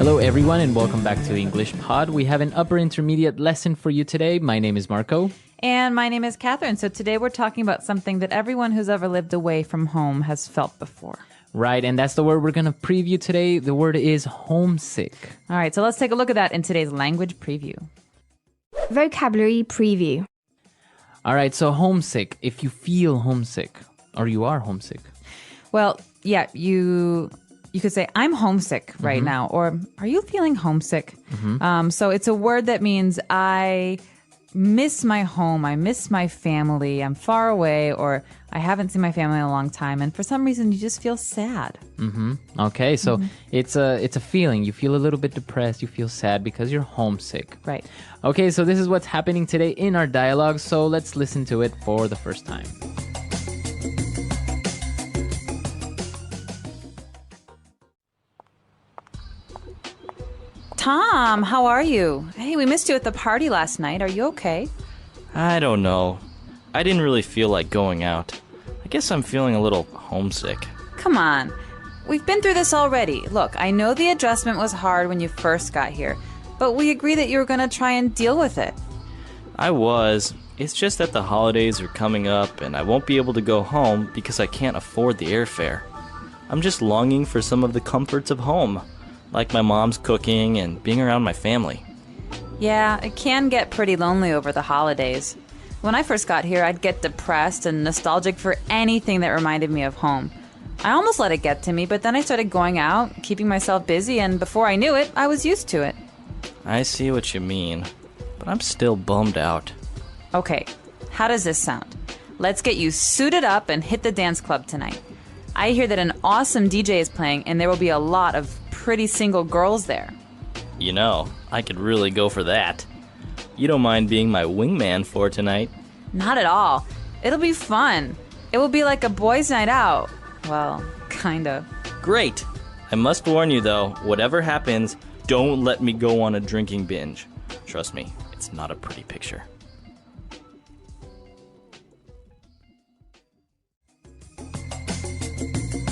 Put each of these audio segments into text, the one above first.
Hello everyone and welcome back to English Pod. We have an upper intermediate lesson for you today. My name is Marco. And my name is Catherine. So today we're talking about something that everyone who's ever lived away from home has felt before. Right, and that's the word we're going to preview today. The word is homesick. All right, so let's take a look at that in today's language preview. Vocabulary preview. All right, so homesick. If you feel homesick or you are homesick. Well, yeah, you could say, I'm homesick right now, or are you feeling homesick? So it's a word that means I miss my home, I miss my family, I'm far away, or I haven't seen my family in a long time, and for some reason you just feel sad. Okay, so it's a feeling. You feel a little bit depressed, you feel sad because you're homesick. Right. Okay, so this is what's happening today in our dialogue, so let's listen to it for the first time. Tom, how are you? Hey, we missed you at the party last night. Are you okay? I don't know. I didn't really feel like going out. I guess I'm feeling a little homesick. Come on. We've been through this already. Look, I know the adjustment was hard when you first got here, but we agreed that you were going to try and deal with it. I was. It's just that the holidays are coming up and I won't be able to go home because I can't afford the airfare. I'm just longing for some of the comforts of home, like my mom's cooking and being around my family. Yeah, it can get pretty lonely over the holidays. When I first got here, I'd get depressed and nostalgic for anything that reminded me of home. I almost let it get to me, but then I started going out, keeping myself busy, and before I knew it, I was used to it. I see what you mean, but I'm still bummed out. Okay, how does this sound? Let's get you suited up and hit the dance club tonight. I hear that an awesome DJ is playing, and there will be a lot of pretty single girls there. You know, I could really go for that. You don't mind being my wingman for tonight? Not at all. It'll be fun. It will be like a boys' night out. Well, kinda. Great! I must warn you though, whatever happens, don't let me go on a drinking binge. Trust me, it's not a pretty picture.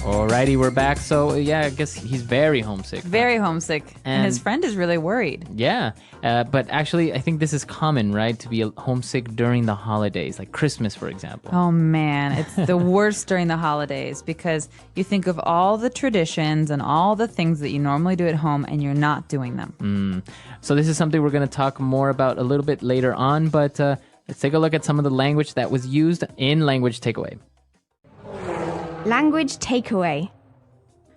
Alrighty, we're back. So, yeah, I guess he's very homesick. Very homesick. And his friend is really worried. Yeah, but actually, I think this is common, right? To be homesick during the holidays, like Christmas, for example. Oh, man. It's the worst during the holidays because you think of all the traditions and all the things that you normally do at home and you're not doing them. So this is something we're going to talk more about a little bit later on, but let's take a look at some of the language that was used in Language Takeaway. Language takeaway.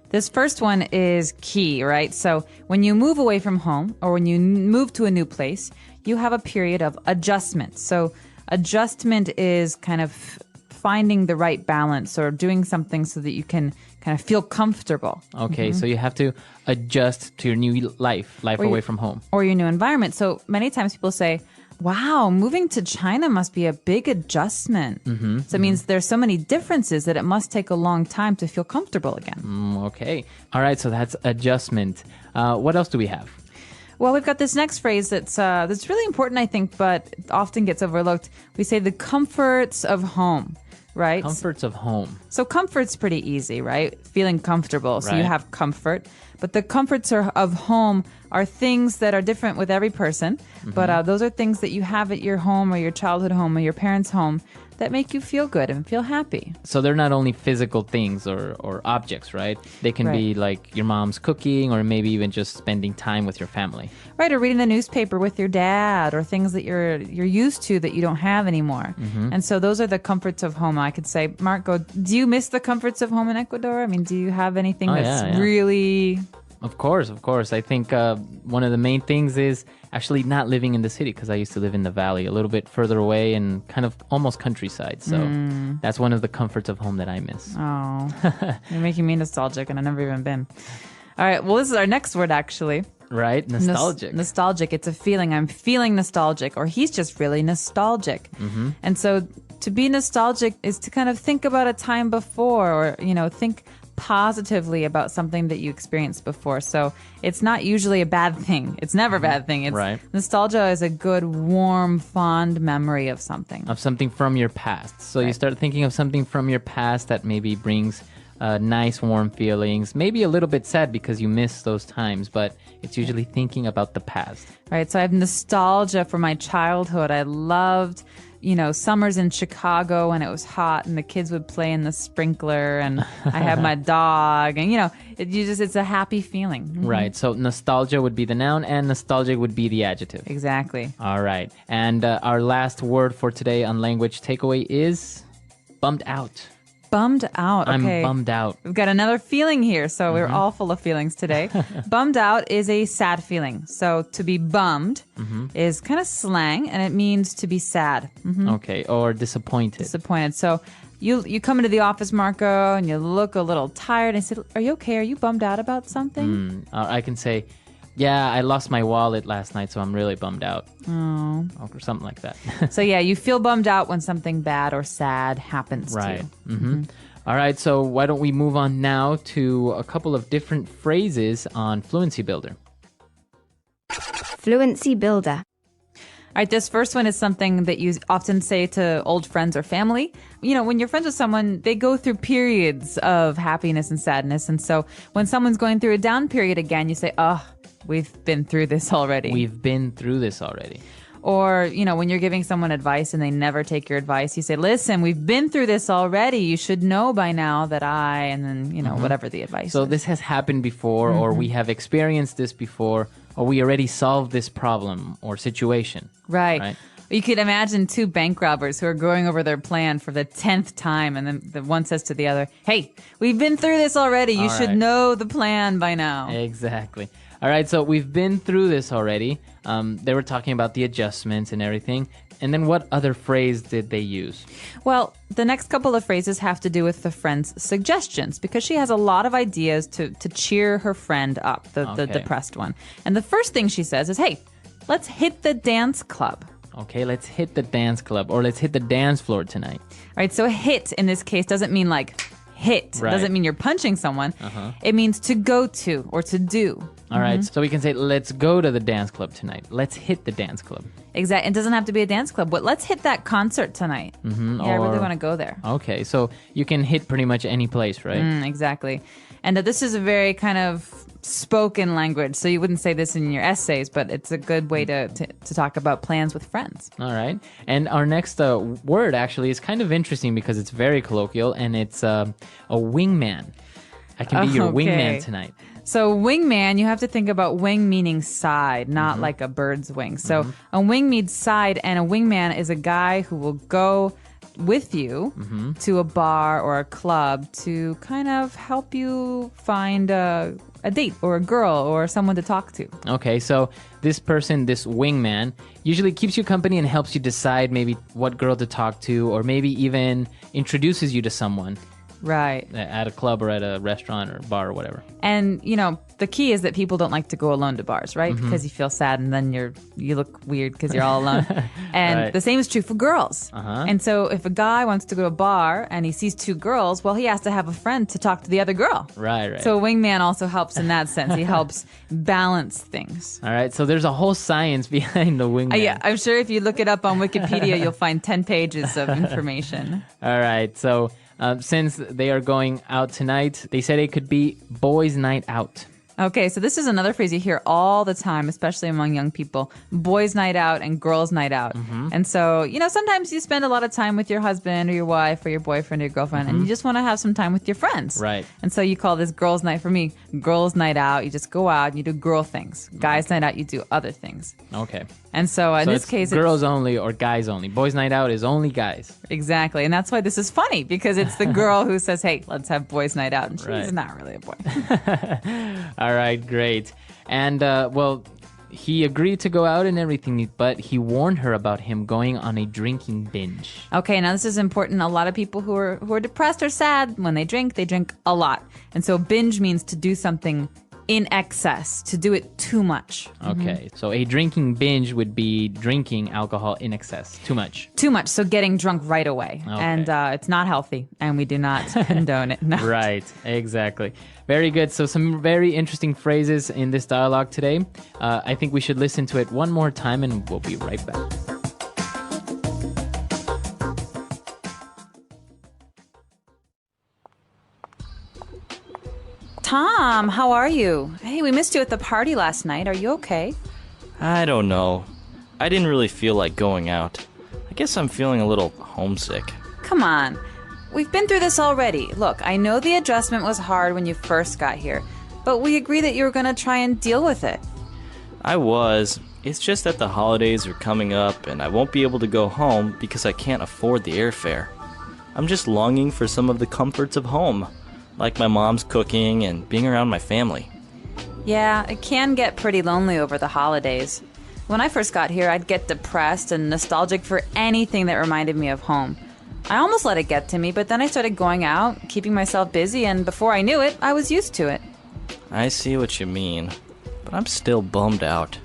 This first one is key, right? So when you move away from home or when you move to a new place, you have a period of adjustment. So adjustment is kind of finding the right balance or doing something so that you can kind of feel comfortable. Okay, so you have to adjust to your new life away from home. Or your new environment. So many times people say, wow, moving to China must be a big adjustment. So it means there's so many differences that it must take a long time to feel comfortable again. Okay. All right, so that's adjustment. What else do we have? Well, we've got this next phrase that's really important, I think, but often gets overlooked. We say the comforts of home, right? Comforts of home. So comfort's pretty easy, right? Feeling comfortable. So you Right. have comfort. But the comforts of home are things that are different with every person. But those are things that you have at your home or your childhood home or your parents' home that make you feel good and feel happy. So they're not only physical things or objects, right? They can be like your mom's cooking or maybe even just spending time with your family. Right, or reading the newspaper with your dad or things that you're used to that you don't have anymore. And so those are the comforts of home. I could say, Marco, do you miss the comforts of home in Ecuador? I mean, do you have anything that's really... Of course. I think one of the main things is actually not living in the city because I used to live in the valley a little bit further away and kind of almost countryside. So that's one of the comforts of home that I miss. Oh, you're making me nostalgic and I've never even been. All right, well, this is our next word, actually. Right? Nostalgic. Nostalgic. It's a feeling. I'm feeling nostalgic, or he's just really nostalgic. And so to be nostalgic is to kind of think about a time before or, think positively about something that you experienced before. So it's not usually a bad thing. It's never a bad thing. It's right. Nostalgia is a good, warm, fond memory of something. Of something from your past. So you start thinking of something from your past that maybe brings nice, warm feelings. Maybe a little bit sad because you miss those times, but it's usually thinking about the past. Right. So I have nostalgia for my childhood. I loved, summers in Chicago when it was hot and the kids would play in the sprinkler and I had my dog and, it's a happy feeling. Mhm. Right. So nostalgia would be the noun and nostalgic would be the adjective. Exactly. All right. And our last word for today on language takeaway is bummed out. Bummed out. Okay. I'm bummed out. We've got another feeling here, so we're all full of feelings today. Bummed out is a sad feeling. So to be bummed is kind of slang, and it means to be sad. Okay, or disappointed. Disappointed. So you come into the office, Marco, and you look a little tired. And I said, "Are you okay? Are you bummed out about something?" I can say, yeah, I lost my wallet last night, so I'm really bummed out. Oh. Or something like that. So yeah, you feel bummed out when something bad or sad happens Right. to you. All right, so why don't we move on now to a couple of different phrases on Fluency Builder. Fluency builder. All right, this first one is something that you often say to old friends or family. When you're friends with someone, they go through periods of happiness and sadness. And so when someone's going through a down period again, you say, oh, we've been through this already. We've been through this already. Or, when you're giving someone advice and they never take your advice, you say, listen, we've been through this already. You should know by now that and then, whatever the advice So is. this has happened before, or we have experienced this before, or we already solved this problem or situation. Right. You could imagine two bank robbers who are going over their plan for the 10th time, and then the one says to the other, hey, we've been through this already. You should know the plan by now. Exactly. All right, so we've been through this already. They were talking about the adjustments and everything. And then what other phrase did they use? Well, the next couple of phrases have to do with the friend's suggestions because she has a lot of ideas to cheer her friend up, the depressed one. And the first thing she says is, hey, let's hit the dance club. Okay, let's hit the dance club or let's hit the dance floor tonight. All right, so hit in this case doesn't mean like hit. Right. It doesn't mean you're punching someone. It means to go to or to do. All right, so we can say, let's go to the dance club tonight. Let's hit the dance club. Exactly. It doesn't have to be a dance club, but let's hit that concert tonight. I really want to go there. Okay, so you can hit pretty much any place, right? Exactly. And this is a very kind of spoken language, so you wouldn't say this in your essays, but it's a good way to talk about plans with friends. All right. And our next word actually is kind of interesting because it's very colloquial, and it's a wingman. I can be your wingman tonight. So wingman, you have to think about wing meaning side, not like a bird's wing. So a wing means side, and a wingman is a guy who will go with you to a bar or a club to kind of help you find a date or a girl or someone to talk to. Okay, so this person, this wingman, usually keeps you company and helps you decide maybe what girl to talk to, or maybe even introduces you to someone. Right. At a club or at a restaurant or bar or whatever. And, the key is that people don't like to go alone to bars, right? Because you feel sad and then you look weird because you're all alone. And the same is true for girls. And so if a guy wants to go to a bar and he sees two girls, well, he has to have a friend to talk to the other girl. Right. So a wingman also helps in that sense. He helps balance things. All right, so there's a whole science behind the wingman. Yeah, I'm sure if you look it up on Wikipedia, you'll find 10 pages of information. All right, so since they are going out tonight, they said it could be boys' night out. Okay, so this is another phrase you hear all the time, especially among young people. Boys' night out and girls' night out. And so, sometimes you spend a lot of time with your husband or your wife or your boyfriend or your girlfriend, and you just want to have some time with your friends. Right. And so you call this girls' night. For me, girls' night out, you just go out and you do girl things. Guys' night out, you do other things. Okay. And so in this case, girls only or guys only. Boys' night out is only guys. Exactly. And that's why this is funny, because it's the girl who says, hey, let's have boys' night out. And she's not really a boy. All right, great. And, he agreed to go out and everything, but he warned her about him going on a drinking binge. Okay, now this is important. A lot of people who are depressed or sad, when they drink a lot. And so binge means to do something in excess, to do it too much. Okay, so a drinking binge would be drinking alcohol in excess, too much. Too much, so getting drunk right away. Okay. And it's not healthy, and we do not condone it. No. Right, exactly. Very good. So some very interesting phrases in this dialogue today. I think we should listen to it one more time, and we'll be right back. Tom, how are you? Hey, we missed you at the party last night. Are you okay? I don't know. I didn't really feel like going out. I guess I'm feeling a little homesick. Come on. We've been through this already. Look, I know the adjustment was hard when you first got here, but we agreed that you were going to try and deal with it. I was. It's just that the holidays are coming up and I won't be able to go home because I can't afford the airfare. I'm just longing for some of the comforts of home, like my mom's cooking and being around my family. Yeah, it can get pretty lonely over the holidays. When I first got here, I'd get depressed and nostalgic for anything that reminded me of home. I almost let it get to me, but then I started going out, keeping myself busy, and before I knew it, I was used to it. I see what you mean, but I'm still bummed out.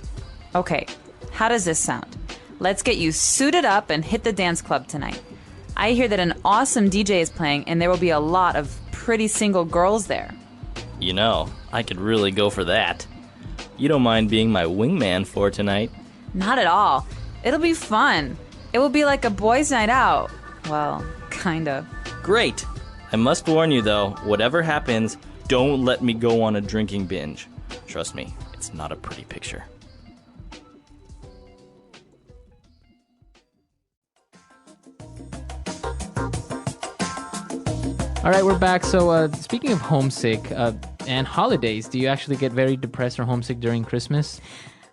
Okay, how does this sound? Let's get you suited up and hit the dance club tonight. I hear that an awesome DJ is playing, and there will be a lot of pretty single girls there. You know, I could really go for that. You don't mind being my wingman for tonight? Not at all. It'll be fun. It will be like a boys' night out. Well, kind of. Great! I must warn you though, whatever happens, don't let me go on a drinking binge. Trust me, it's not a pretty picture. All right, we're back. So speaking of homesick and holidays, do you actually get very depressed or homesick during Christmas?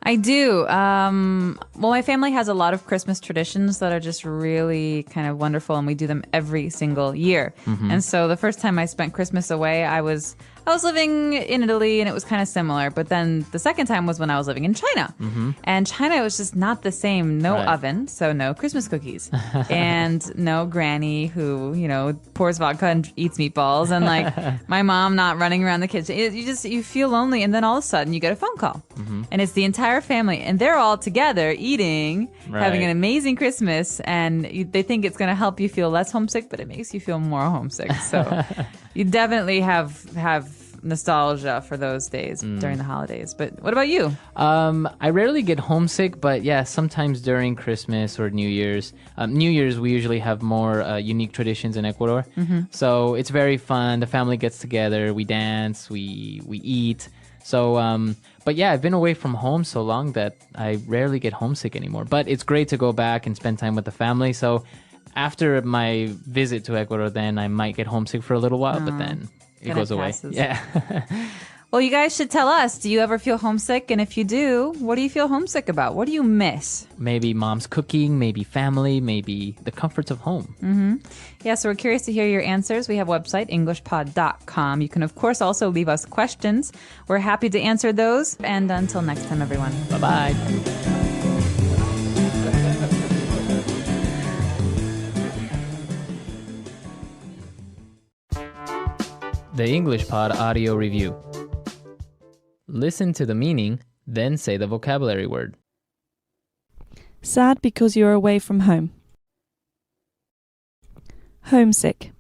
I do. Well, my family has a lot of Christmas traditions that are just really kind of wonderful, and we do them every single year. And so the first time I spent Christmas away, I was living in Italy, and it was kind of similar. But then the second time was when I was living in China. And China was just not the same. No Right. oven, so no Christmas cookies. And no granny who, pours vodka and eats meatballs. And like my mom not running around the kitchen. You feel lonely. And then all of a sudden you get a phone call. And it's the entire family. And they're all together eating, having an Right. amazing Christmas. And they think it's going to help you feel less homesick, but it makes you feel more homesick. So you definitely have nostalgia for those days during the holidays. But what about you? I rarely get homesick, but yeah, sometimes during Christmas or New Year's. New Year's, we usually have more unique traditions in Ecuador. So it's very fun. The family gets together, we dance, we eat. So, but yeah, I've been away from home so long that I rarely get homesick anymore. But it's great to go back and spend time with the family. So after my visit to Ecuador, then I might get homesick for a little while, but then it Then goes it away. passes. Yeah. Well, you guys should tell us. Do you ever feel homesick? And if you do, what do you feel homesick about? What do you miss? Maybe mom's cooking, maybe family, maybe the comforts of home. Yeah, so we're curious to hear your answers. We have a website, englishpod.com. You can, of course, also leave us questions. We're happy to answer those. And until next time, everyone. Bye-bye. The English Pod Audio Review. Listen to the meaning, then say the vocabulary word. Sad because you're away from home. Homesick.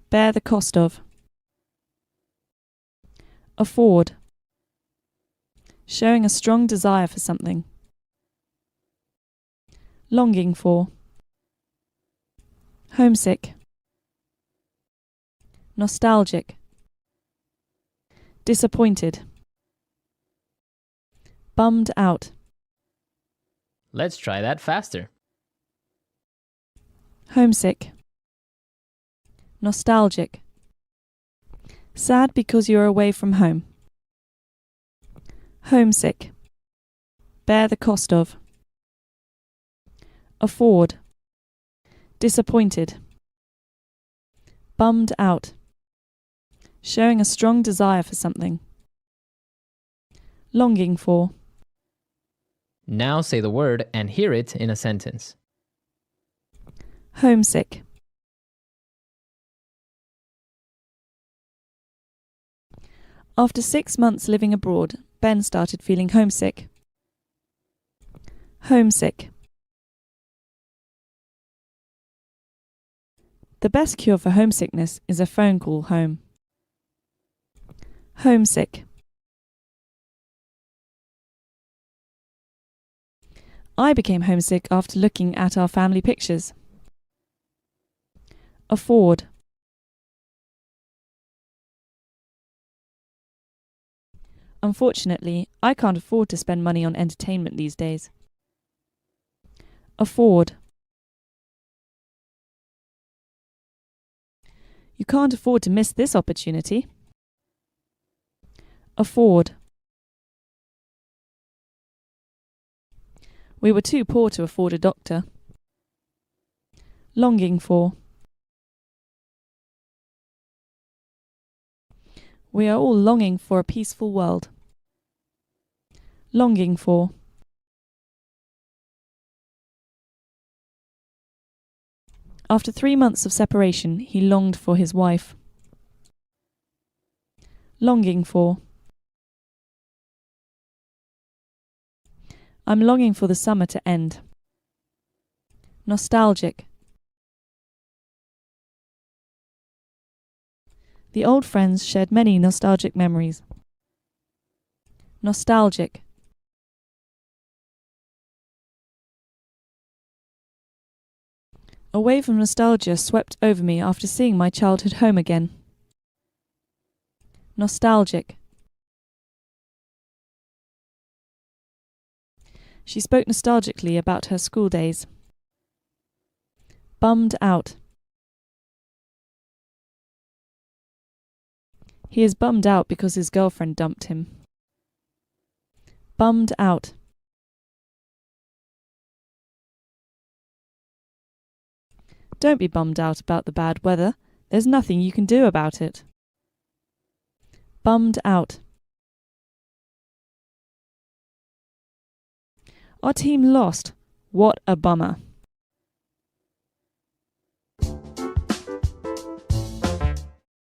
Bear the cost of. Afford. Showing a strong desire for something. Longing for. Homesick. Nostalgic. Disappointed. Bummed out. Let's try that faster. Homesick. Nostalgic. Sad because you're away from home. Homesick. Bear the cost of. Afford. Disappointed. Bummed out. Showing a strong desire for something. Longing for. Now say the word and hear it in a sentence. Homesick. After 6 months living abroad, Ben started feeling homesick. Homesick. The best cure for homesickness is a phone call home. Homesick. I became homesick after looking at our family pictures. Afford. Unfortunately, I can't afford to spend money on entertainment these days. Afford. You can't afford to miss this opportunity. Afford. We were too poor to afford a doctor. Longing for. We are all longing for a peaceful world. Longing for. After 3 months of separation, he longed for his wife. Longing for. I'm longing for the summer to end. Nostalgic. The old friends shared many nostalgic memories. Nostalgic. A wave of nostalgia swept over me after seeing my childhood home again. Nostalgic. She spoke nostalgically about her school days. Bummed out. He is bummed out because his girlfriend dumped him. Bummed out. Don't be bummed out about the bad weather. There's nothing you can do about it. Bummed out. Our team lost. What a bummer.